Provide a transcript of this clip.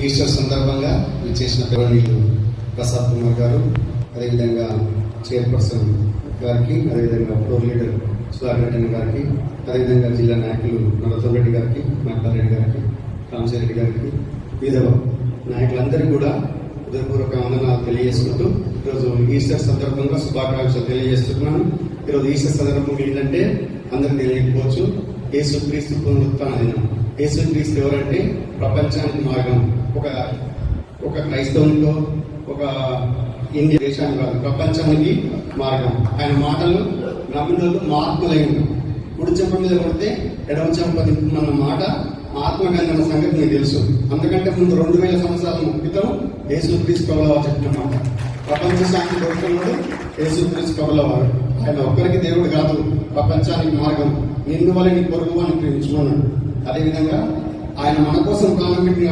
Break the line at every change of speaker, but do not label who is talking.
Easter సందర్భంగా చేసిన గౌరవనీయులు ప్రసాద్ కుమార్ గారు, అదేవిధంగా చైర్పర్సన్ గారికి, అదేవిధంగా ఫ్లోర్ లీడర్ సుధాకర్ రెడ్డి గారికి, అదేవిధంగా జిల్లా నాయకులు నరసింహ రెడ్డి గారికి, మల్లారెడ్డి గారికి, రామశరెడ్డి గారికి, వివిధ నాయకులందరికీ కూడా హృదయపూర్వక వందనాలు తెలియజేసుకుంటూ ఈరోజు ఈస్టర్ సందర్భంగా శుభాకాంక్షలు తెలియజేస్తున్నాను. ఈరోజు ఈస్టర్ సందర్భంగా ఏంటంటే అందరికి తెలియకపోవచ్చు, యేసుక్రీస్తు పునరుత్థాన దినం. యేసుక్రీస్తు ఎవరంటే ప్రపంచానికి మార్గం. ఒక క్రైస్తవునితో, ఒక ఇండియా దేశానికి కాదు, ప్రపంచానికి మార్గం. ఆయన మాటలు నమ్మిన మహాత్ములైన కుడి చెంప మీద కొడితే ఎడమ చెంప తింటున్న మాట ఆత్మగంధన సంగతి మీకు తెలుసు. అందుకంటే ముందు 2000 సంవత్సరాల క్రితం యేసుక్రీస్తు ప్రభులవారు చెప్పిన మాట. ప్రపంచ శాంతి దొరుకుతున్నాడు యేసుక్రీస్తు ప్రభులవారు. ఆయన ఒక్కరికి దేవుడు కాదు, ప్రపంచానికి మార్గం. నిన్ను వల్ల నీ పొరుగు అని ప్రేమించుకున్నాడు. అదేవిధంగా ఆయన మన కోసం ప్రాణం పెట్టిన